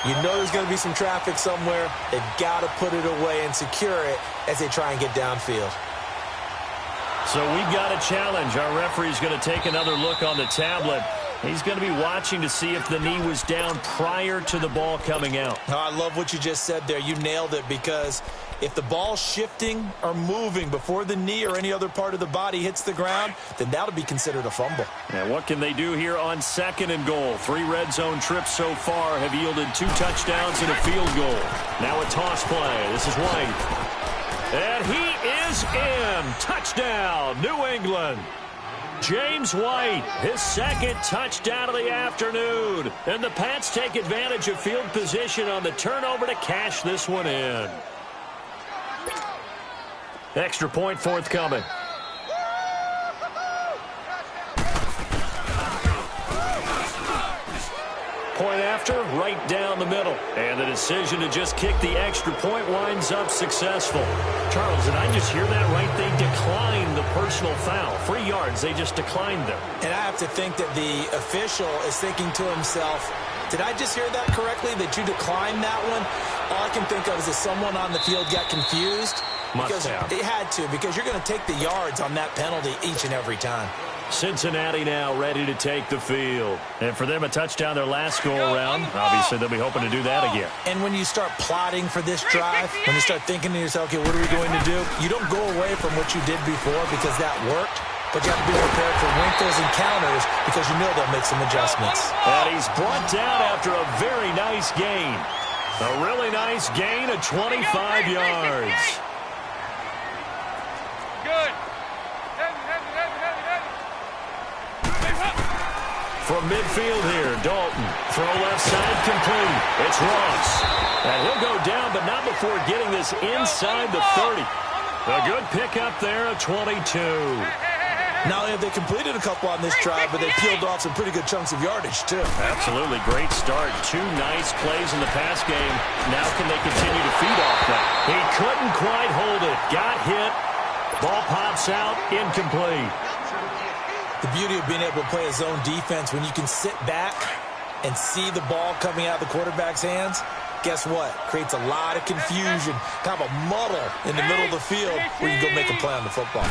Speaker 3: You know there's going to be some traffic somewhere. They've got to put it away and secure it as they try and get downfield.
Speaker 1: So we've got a challenge. Our referee's going to take another look on the tablet. He's going to be watching to see if the knee was down prior to the ball coming out.
Speaker 3: Oh, I love what you just said there. You nailed it, because if the ball's shifting or moving before the knee or any other part of the body hits the ground, then that'll be considered a fumble.
Speaker 1: And what can they do here on 2nd and goal? 3 red zone trips so far have yielded 2 touchdowns and a field goal. Now a toss play. This is White. And he is in. Touchdown, New England. James White, his 2nd touchdown of the afternoon. And the Pats take advantage of field position on the turnover to cash this one in. Extra point forthcoming. Point after, right down the middle. And the decision to just kick the extra point winds up successful. Charles, did I just hear that right? They declined the personal foul. 3 yards, they just declined them.
Speaker 3: And I have to think that the official is thinking to himself, did I just hear that correctly, that you declined that one? All I can think of is that someone on the field got confused.
Speaker 1: Must have.
Speaker 3: It had to, because you're going to take the yards on that penalty each and every time.
Speaker 1: Cincinnati now ready to take the field. And for them, a touchdown their last go-around. Obviously, they'll be hoping to do that again.
Speaker 3: And when you start plotting for this drive, when you start thinking to yourself, okay, what are we going to do? You don't go away from what you did before because that worked, but you have to be prepared for wrinkles and counters because you know they'll make some adjustments.
Speaker 1: And he's brought down after a very nice gain. A really nice gain of 25 yards.
Speaker 2: Good.
Speaker 1: From midfield here, Dalton. Throw left side complete. It's Ross. And he'll go down, but not before getting this inside the 30. A good pickup there of 22.
Speaker 3: Not only have they completed a couple on this drive, but they peeled off some pretty good chunks of yardage, too.
Speaker 1: Absolutely. Great start. 2 nice plays in the pass game. Now can they continue to feed off that? He couldn't quite hold it. Got hit. Ball pops out. Incomplete.
Speaker 3: The beauty of being able to play a zone defense, when you can sit back and see the ball coming out of the quarterback's hands, guess what? Creates a lot of confusion, kind of a muddle in the middle of the field where you can go make a play on the football.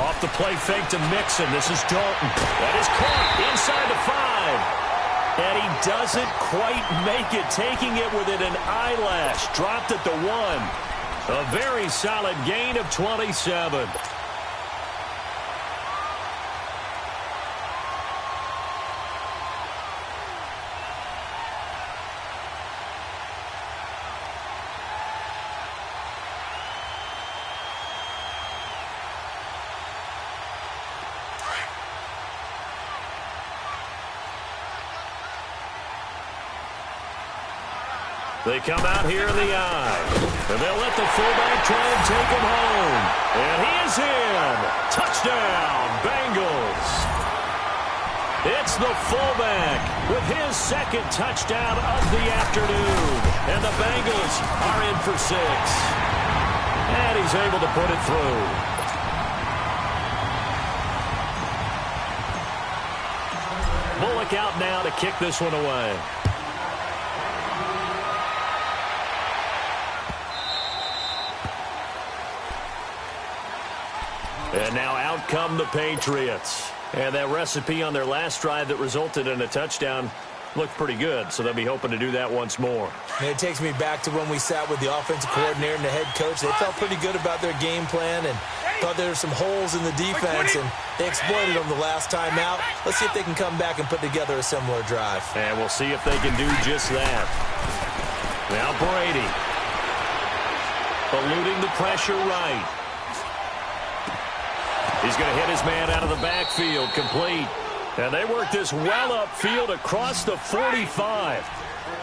Speaker 1: Off the play fake to Mixon. This is Dalton. That is caught inside the 5. And he doesn't quite make it, taking it within an eyelash. Dropped at the 1. A very solid gain of 27. They come out here in the eye. And they'll let the fullback try and take him home. And he is in. Touchdown, Bengals. It's the fullback with his 2nd touchdown of the afternoon. And the Bengals are in for 6. And he's able to put it through. Bullock out now to kick this one away. And now out come the Patriots. And that recipe on their last drive that resulted in a touchdown looked pretty good, so they'll be hoping to do that once more.
Speaker 3: And it takes me back to when we sat with the offensive coordinator and the head coach. They felt pretty good about their game plan, and Thought there were some holes in the defense, and they exploited them the last time out. Let's see if they can come back and put together a similar drive.
Speaker 1: And we'll see if they can do just that. Now Brady. Eluding the pressure right. He's going to hit his man out of the backfield, complete. And they work this well upfield across the 45.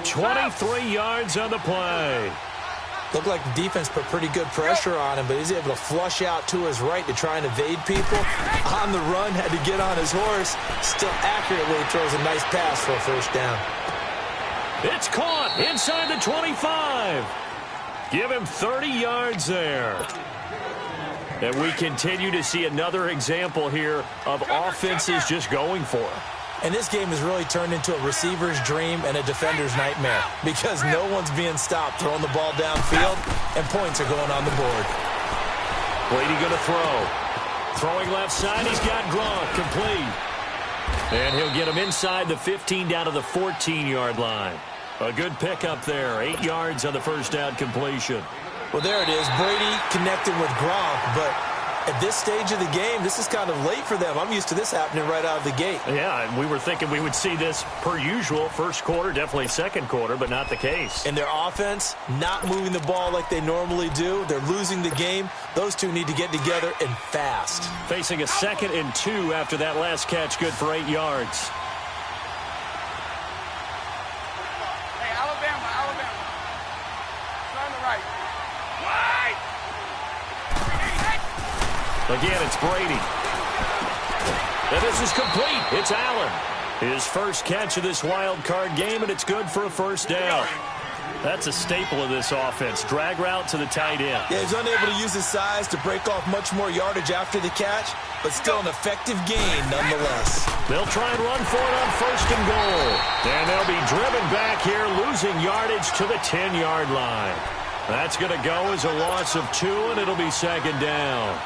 Speaker 1: 23 yards on the play.
Speaker 3: Looked like the defense put pretty good pressure on him, but he's able to flush out to his right to try and evade people. On the run, had to get on his horse. Still accurately throws a nice pass for a first down.
Speaker 1: It's caught inside the 25. Give him 30 yards there. And we continue to see another example here of offenses just going for it.
Speaker 3: And this game has really turned into a receiver's dream and a defender's nightmare because no one's being stopped throwing the ball downfield, and points are going on the board.
Speaker 1: Brady going to throw. Throwing left side, he's got Gronk, complete. And he'll get him inside the 15 down to the 14-yard line. A good pickup there, 8 yards on the first down completion.
Speaker 3: Well, there it is. Brady connecting with Gronk, but at this stage of the game, this is kind of late for them. I'm used to this happening right out of the gate.
Speaker 1: Yeah, and we were thinking we would see this per usual. First quarter, definitely second quarter, but not the case.
Speaker 3: And their offense, not moving the ball like they normally do. They're losing the game. Those two need to get together and fast.
Speaker 1: Facing a 2nd and 2 after that last catch, good for 8 yards.
Speaker 2: Hey, Alabama. On the right. Wide.
Speaker 1: Again, it's Brady. And this is complete. It's Allen. His first catch of this wild card game, and it's good for a first down. That's a staple of this offense. Drag route to the tight end.
Speaker 3: Yeah, he's unable to use his size to break off much more yardage after the catch, but still an effective gain nonetheless.
Speaker 1: They'll try and run for it on 1st and goal. And they'll be driven back here, losing yardage to the 10-yard line. That's going to go as a loss of 2, and it'll be 2nd down.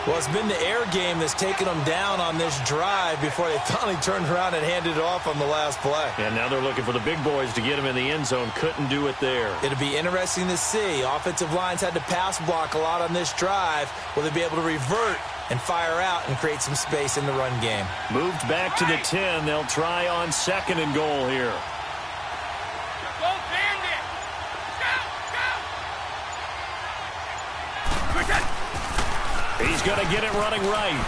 Speaker 3: Well, it's been the air game that's taken them down on this drive before they finally turned around and handed it off on the last play.
Speaker 1: And now they're looking for the big boys to get him in the end zone. Couldn't do it there.
Speaker 3: It'll be interesting to see. Offensive lines had to pass block a lot on this drive. Will they be able to revert and fire out and create some space in the run game?
Speaker 1: Moved back to the 10. They'll try on 2nd and goal here. He's going to get it running right.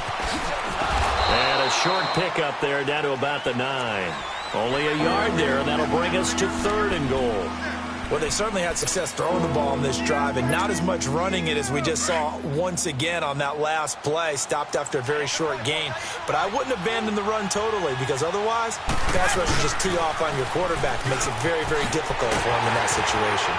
Speaker 1: And a short pickup there down to about the 9. Only a yard there, and that'll bring us to 3rd and goal.
Speaker 3: Well, they certainly had success throwing the ball on this drive, and not as much running it as we just saw once again on that last play. Stopped after a very short gain. But I wouldn't abandon the run totally, because otherwise, pass rush will just tee off on your quarterback. It makes it very, very difficult for him in that situation.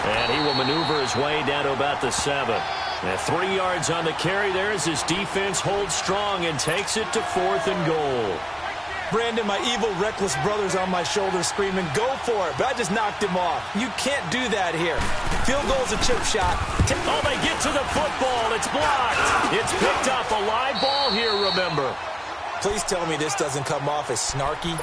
Speaker 1: And he will maneuver his way down to about the 7. And 3 yards on the carry there as his defense holds strong and takes it to 4th and goal.
Speaker 3: Brandon, my evil, reckless brother's on my shoulder screaming, go for it, but I just knocked him off. You can't do that here. Field goal's a chip shot.
Speaker 1: Oh, they get to the football. It's blocked. It's picked up. A live ball here, remember.
Speaker 3: Please tell me this doesn't come off as snarky.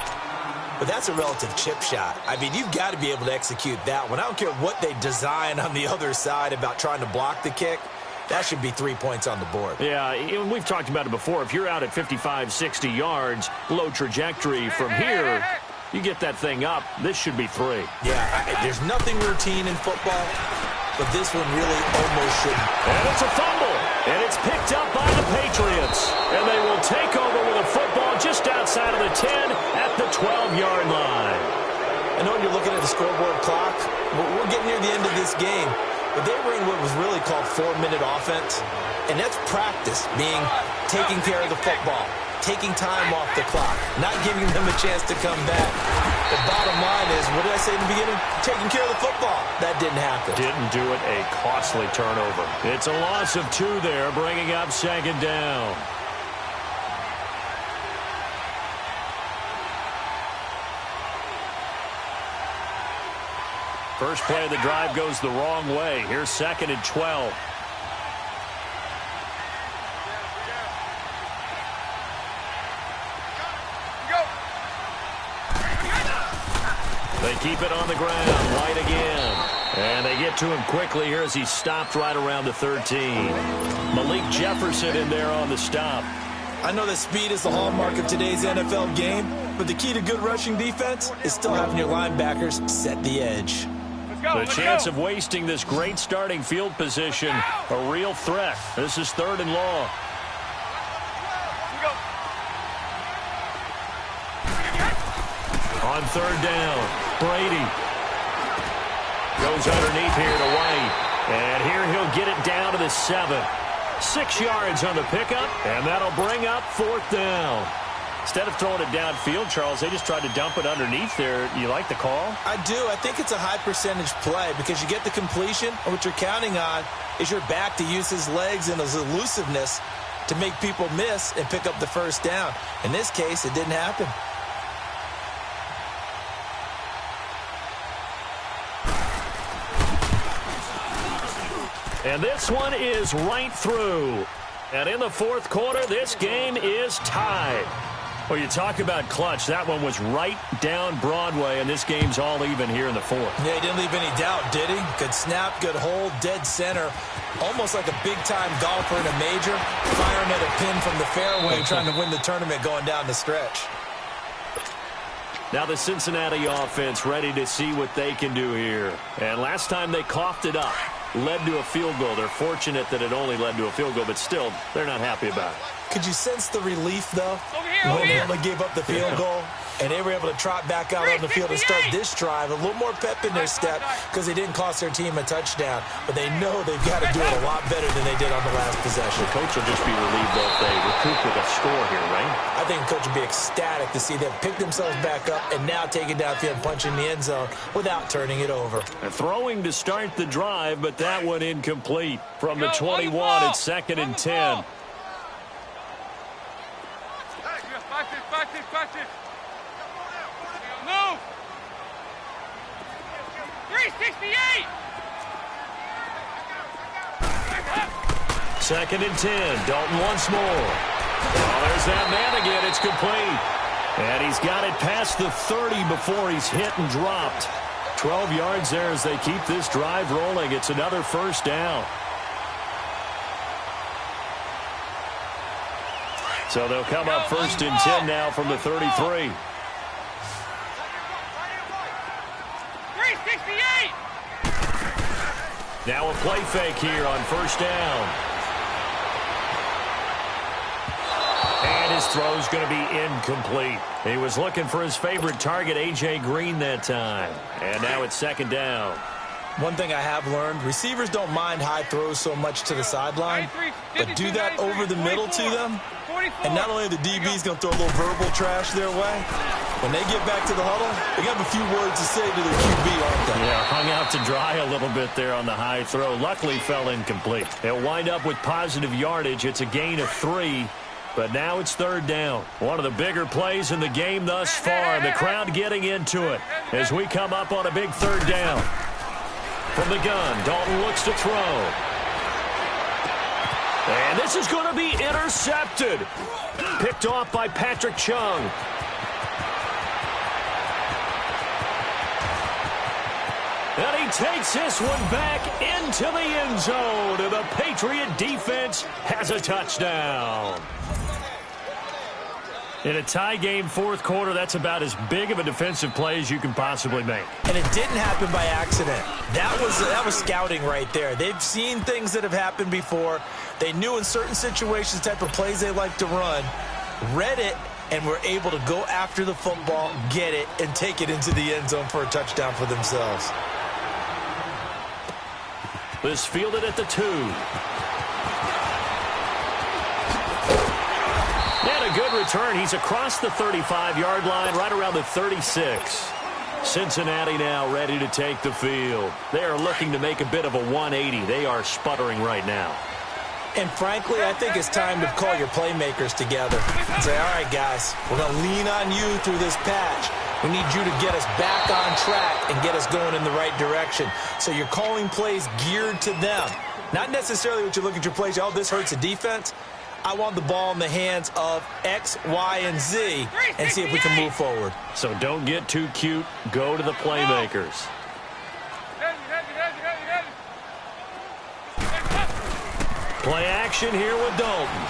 Speaker 3: But that's a relative chip shot. I mean, you've got to be able to execute that one. I don't care what they design on the other side about trying to block the kick. That should be 3 points on the board.
Speaker 1: Yeah, we've talked about it before. If you're out at 55, 60 yards, low trajectory from here, you get that thing up, this should be 3.
Speaker 3: Yeah, there's nothing routine in football, but this one really almost shouldn't.
Speaker 1: And it's a fumble, and it's picked up by the Patriots. And they will take over with a football just outside of the 10 at the 12-yard line.
Speaker 3: I know you're looking at the scoreboard clock, but we're getting near the end of this game. But they were in what was really called 4-minute offense, and that's practice, being taking care of the football, taking time off the clock, not giving them a chance to come back. The bottom line is, what did I say in the beginning? Taking care of the football. That didn't happen.
Speaker 1: Didn't do it, a costly turnover. It's a loss of 2 there, bringing up 2nd down. First play of the drive goes the wrong way. Here's 2nd and 12. They keep it on the ground. White again. And they get to him quickly here as he's stopped right around the 13. Malik Jefferson in there on the stop.
Speaker 3: I know that speed is the hallmark of today's NFL game, but the key to good rushing defense is still having your linebackers set the edge.
Speaker 1: The chance of wasting this great starting field position, a real threat. This is 3rd and long. On 3rd down, Brady goes underneath here to White. And here he'll get it down to the 7. 6 yards on the pickup, and that'll bring up 4th down. Instead of throwing it downfield, Charles, they just tried to dump it underneath there. You like the call?
Speaker 3: I do. I think it's a high percentage play because you get the completion, and what you're counting on is your back to use his legs and his elusiveness to make people miss and pick up the 1st down. In this case, it didn't happen.
Speaker 1: And this one is right through. And in the 4th quarter, this game is tied. Well, you talk about clutch. That one was right down Broadway, and this game's all even here in the 4th.
Speaker 3: Yeah, he didn't leave any doubt, did he? Good snap, good hold, dead center. Almost like a big-time golfer in a major, firing at a pin from the fairway, trying to win the tournament going down the stretch.
Speaker 1: Now the Cincinnati offense ready to see what they can do here. And last time they coughed it up, led to a field goal. They're fortunate that it only led to a field goal, but still, they're not happy about it.
Speaker 3: Could you sense the relief, though, when they only gave up the field goal? And they were able to trot back out on the field and start this drive. A little more pep in their step because they didn't cost their team a touchdown. But they know they've got to do it a lot better than they did on the last possession.
Speaker 1: The coach will just be relieved though if they recoup with a score here, right?
Speaker 3: I think the coach would be ecstatic to see them pick themselves back up and now take it downfield and punch in the end zone without turning it over.
Speaker 1: And throwing to start the drive, but that one incomplete. From the 21, it's 2nd and 10.
Speaker 2: Move! 368!
Speaker 1: 2nd and 10. Dalton once more. Oh, there's that man again. It's complete. And he's got it past the 30 before he's hit and dropped. 12 yards there as they keep this drive rolling. It's another 1st down. So they'll come up 1st and 10 now from the 33.
Speaker 2: 368!
Speaker 1: Now a play fake here on 1st down. And his throw's going to be incomplete. He was looking for his favorite target, A.J. Green, that time. And now it's 2nd down.
Speaker 3: One thing I have learned, receivers don't mind high throws so much to the sideline, but do that over the middle to them, and not only are the DBs going to throw a little verbal trash their way, when they get back to the huddle, they got a few words to say to their QB, aren't they?
Speaker 1: Yeah, hung out to dry a little bit there on the high throw. Luckily fell incomplete. They'll wind up with positive yardage. It's a gain of 3. But now it's 3rd down. One of the bigger plays in the game thus far. The crowd getting into it as we come up on a big 3rd down. From the gun, Dalton looks to throw. And this is going to be intercepted. Picked off by Patrick Chung. And he takes this one back into the end zone. And the Patriot defense has a touchdown. In a tie game 4th quarter, that's about as big of a defensive play as you can possibly make.
Speaker 3: And it didn't happen by accident. That was scouting right there. They've seen things that have happened before. They knew in certain situations the type of plays they like to run, read it, and were able to go after the football, get it, and take it into the end zone for a touchdown for themselves.
Speaker 1: This fielded at the 2. And a good return. He's across the 35-yard line, right around the 36. Cincinnati now ready to take the field. They are looking to make a bit of a 180. They are sputtering right now.
Speaker 3: And frankly, I think it's time to call your playmakers together and say, all right, guys, we're going to lean on you through this patch. We need you to get us back on track and get us going in the right direction. So you're calling plays geared to them. Not necessarily what you look at your plays, oh, this hurts the defense. I want the ball in the hands of X, Y, and Z and see if we can move forward.
Speaker 1: So don't get too cute. Go to the playmakers. Play action here with Dalton.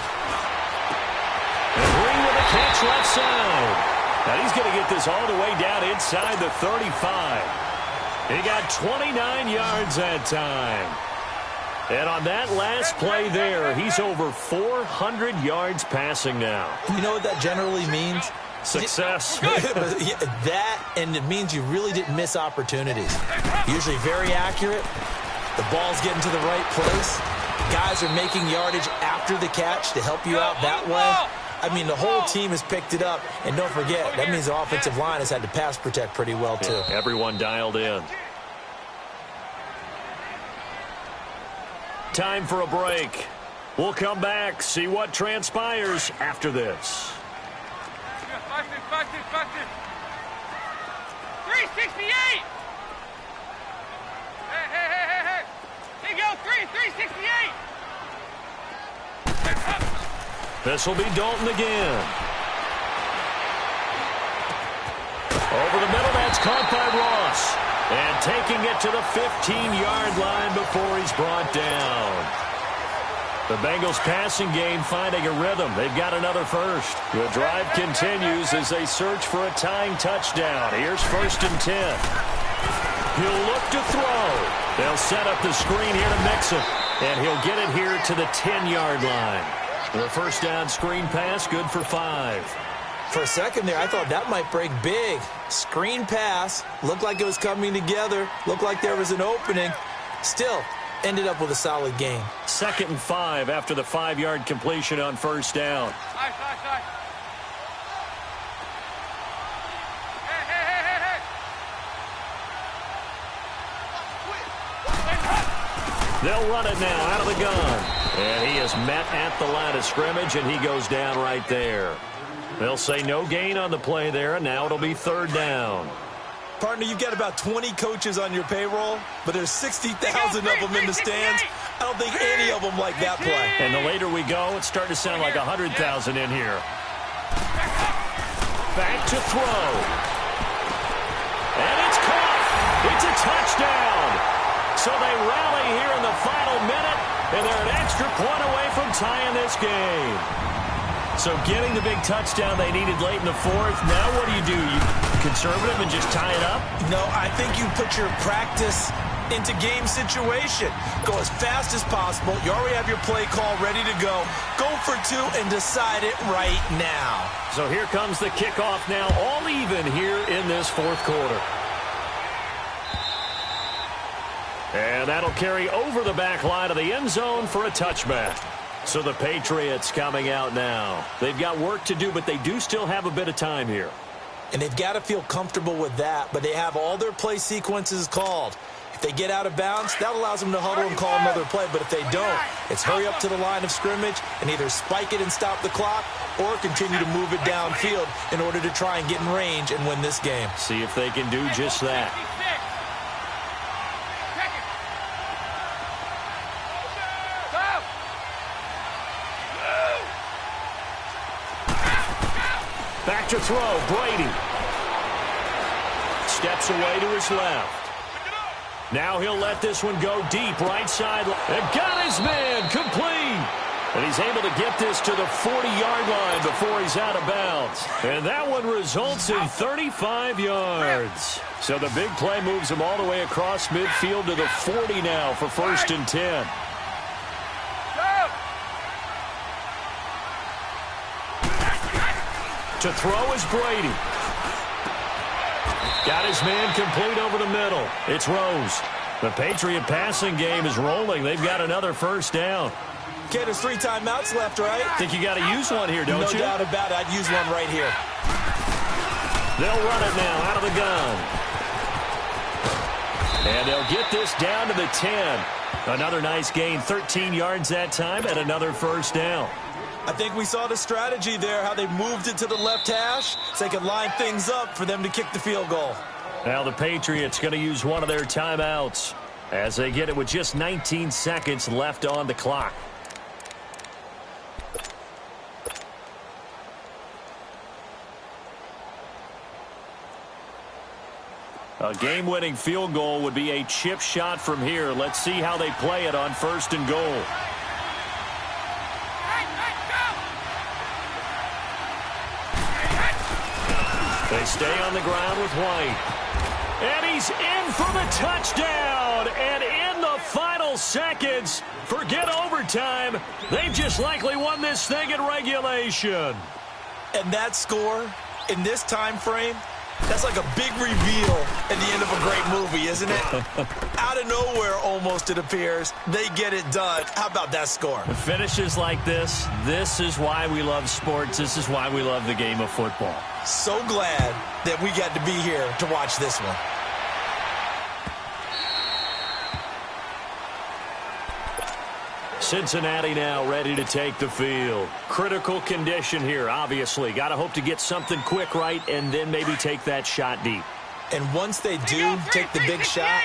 Speaker 1: And Green with a catch left side. Now he's going to get this all the way down inside the 35. He got 29 yards that time. And on that last play there, he's over 400 yards passing now.
Speaker 3: You know what that generally means?
Speaker 1: Success.
Speaker 3: That, and it means you really didn't miss opportunities. Usually very accurate. The ball's getting to the right place. Guys are making yardage after the catch to help you out that way. I mean, the whole team has picked it up. And don't forget, that means the offensive line has had to pass protect pretty well, too.
Speaker 1: Yeah, everyone dialed in. Time for a break. We'll come back, see what transpires after this.
Speaker 2: 368! Hey. Here you go, 368!
Speaker 1: This will be Dalton again. Over the middle, that's caught by Ross. And taking it to the 15-yard line before he's brought down. The Bengals passing game finding a rhythm. They've got another first. The drive continues as they search for a tying touchdown. Here's 1st and 10. He'll look to throw. They'll set up the screen here to mix it. And he'll get it here to the 10-yard line. The first down screen pass, good for 5.
Speaker 3: For a second there, I thought that might break big. Screen pass. Looked like it was coming together. Looked like there was an opening. Still, ended up with a solid gain.
Speaker 1: 2nd and 5 after the 5-yard completion on first down.
Speaker 2: Hey.
Speaker 1: They'll run it now out of the gun. And he is met at the line of scrimmage, and he goes down right there. They'll say no gain on the play there, and now it'll be 3rd down.
Speaker 3: Partner, you've got about 20 coaches on your payroll, but there's 60,000 of them in the stands. I don't think any of them like that play.
Speaker 1: And the later we go, it's starting to sound like 100,000 in here. Back to throw. And it's caught. It's a touchdown. So they rally here in the final minute, and they're an extra point away from tying this game. So getting the big touchdown they needed late in the 4th. Now what do? You conservative and just tie it up?
Speaker 3: No, I think you put your practice into game situation. Go as fast as possible. You already have your play call ready to go. Go for 2 and decide it right now.
Speaker 1: So here comes the kickoff now, all even here in this 4th quarter. And that'll carry over the back line of the end zone for a touchback. So the Patriots coming out now. They've got work to do, but they do still have a bit of time here.
Speaker 3: And they've got to feel comfortable with that, but they have all their play sequences called. If they get out of bounds, that allows them to huddle and call another play. But if they don't, it's hurry up to the line of scrimmage and either spike it and stop the clock or continue to move it downfield in order to try and get in range and win this game.
Speaker 1: See if they can do just that. Back to throw, Brady. Steps away to his left. Now he'll let this one go deep, right side. And got his man, complete. And he's able to get this to the 40-yard line before he's out of bounds. And that one results in 35 yards. So the big play moves him all the way across midfield to the 40 now for 1st and 10. To throw is Brady. Got his man complete over the middle. It's Rose. The Patriot passing game is rolling. They've got another first down.
Speaker 3: Okay, there's 3 timeouts left, right?
Speaker 1: Think you got to use one here, don't you?
Speaker 3: No doubt about it. I'd use one right here.
Speaker 1: They'll run it now out of the gun. And they'll get this down to the 10. Another nice gain, 13 yards that time, and another first down.
Speaker 3: I think we saw the strategy there, how they moved it to the left hash so they could line things up for them to kick the field goal.
Speaker 1: Now the Patriots going to use one of their timeouts as they get it with just 19 seconds left on the clock. A game-winning field goal would be a chip shot from here. Let's see how they play it on 1st and goal. stay on the ground with White. And he's in for the touchdown. And in the final seconds, forget overtime, they've just likely won this thing in regulation.
Speaker 3: And that score in this time frame, that's like a big reveal at the end of a great movie, isn't it? Out of nowhere, almost, it appears, they get it done. How about that score?
Speaker 1: Finishes like this is why we love sports. This is why we love the game of football.
Speaker 3: So glad that we got to be here to watch this one.
Speaker 1: Cincinnati now ready to take the field. Critical condition here, obviously. Got to hope to get something quick right and then maybe take that shot deep.
Speaker 3: And once they do take the big shot,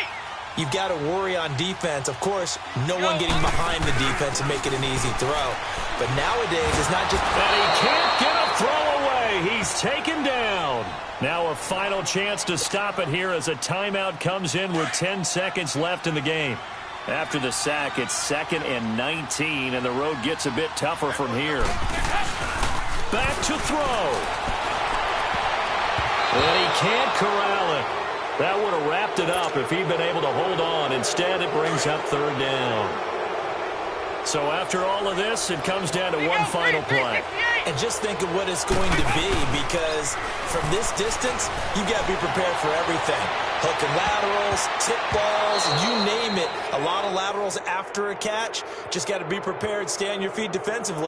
Speaker 3: you've got to worry on defense. Of course, no one getting behind the defense and make it an easy throw. But nowadays, it's not just...
Speaker 1: And he can't get a throw away. He's taken down. Now a final chance to stop it here as a timeout comes in with 10 seconds left in the game. After the sack, it's 2nd and 19, and the road gets a bit tougher from here. Back to throw. And he can't corral it. That would have wrapped it up if he'd been able to hold on. Instead, it brings up 3rd down. So after all of this, it comes down to one final play.
Speaker 3: And just think of what it's going to be, because from this distance, you've got to be prepared for everything. Hook and laterals, tip balls, you name it. A lot of laterals after a catch. Just got to be prepared, stay on your feet defensively.